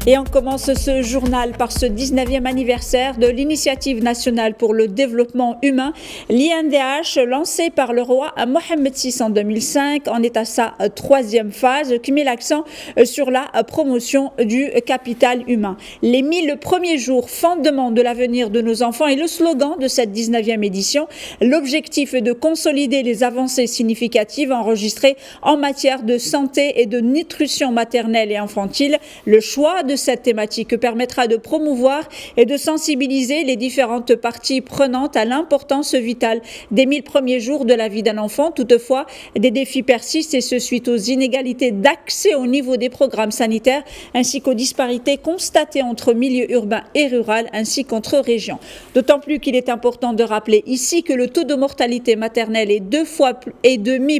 Et on commence ce journal par ce 19e anniversaire de l'Initiative nationale pour le développement humain, l'INDH, lancée par le roi Mohammed VI en 2005, en est à sa troisième phase, qui met l'accent sur la promotion du capital humain. Les 1000 premiers jours, fondement de l'avenir de nos enfants, est le slogan de cette 19e édition. L'objectif est de consolider les avancées significatives enregistrées en matière de santé et de nutrition maternelle et infantile. Le choix de cette thématique permettra de promouvoir et de sensibiliser les différentes parties prenantes à l'importance vitale des 1000 premiers jours de la vie d'un enfant. Toutefois, des défis persistent et ce suite aux inégalités d'accès au niveau des programmes sanitaires ainsi qu'aux disparités constatées entre milieux urbains et rural ainsi qu'entre régions. D'autant plus qu'il est important de rappeler ici que le taux de mortalité maternelle est 2,5 fois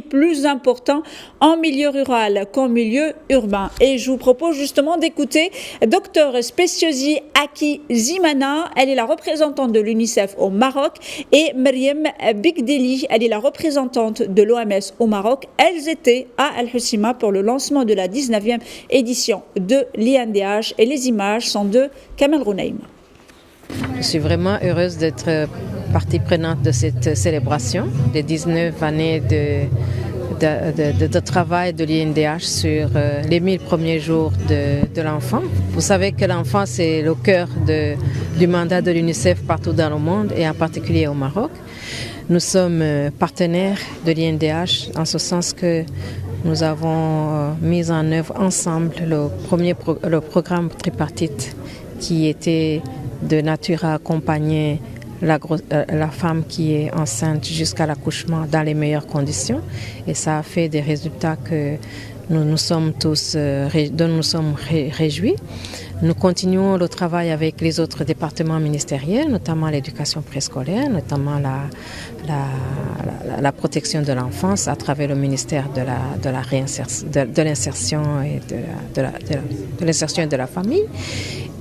plus important en milieu rural qu'en milieu urbain. Et je vous propose justement d'écouter Dr Speciosi Aki Zimana, elle est la représentante de l'UNICEF au Maroc, et Meriem Bigdeli, elle est la représentante de l'OMS au Maroc. Elles étaient à Al-Hoceima pour le lancement de la 19e édition de l'INDH et les images sont de Kamel Rounaim. Je suis vraiment heureuse d'être partie prenante de cette célébration des 19 années de travail de l'INDH sur les 1000 premiers jours de l'enfant. Vous savez que l'enfant, c'est le cœur du mandat de l'UNICEF partout dans le monde et en particulier au Maroc. Nous sommes partenaires de l'INDH en ce sens que nous avons mis en œuvre ensemble le programme tripartite qui était de nature à accompagner la femme qui est enceinte jusqu'à l'accouchement dans les meilleures conditions. Et ça a fait des résultats que nous sommes tous dont nous sommes réjouis. Nous continuons le travail avec les autres départements ministériels, notamment l'éducation préscolaire, notamment la protection de l'enfance à travers le ministère de l'insertion et de l'insertion et de la famille.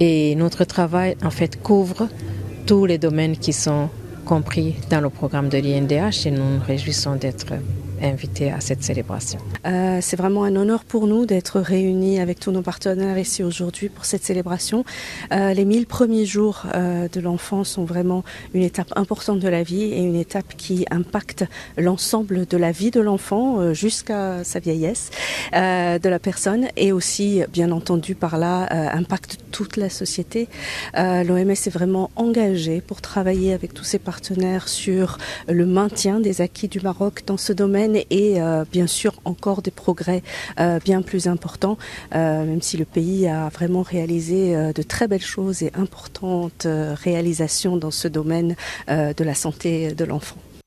Et notre travail, en fait, couvre tous les domaines qui sont compris dans le programme de l'INDH et nous nous réjouissons d'être invités à cette célébration. C'est vraiment un honneur pour nous d'être réunis avec tous nos partenaires ici aujourd'hui pour cette célébration. Les 1000 premiers jours de l'enfant sont vraiment une étape importante de la vie et une étape qui impacte l'ensemble de la vie de l'enfant jusqu'à sa vieillesse de la personne et aussi, bien entendu, par là, impacte toute la société. L'OMS est vraiment engagée pour travailler avec tous ses partenaires sur le maintien des acquis du Maroc dans ce domaine et bien sûr encore des progrès bien plus importants, même si le pays a vraiment réalisé de très belles choses et importantes réalisations dans ce domaine de la santé de l'enfant.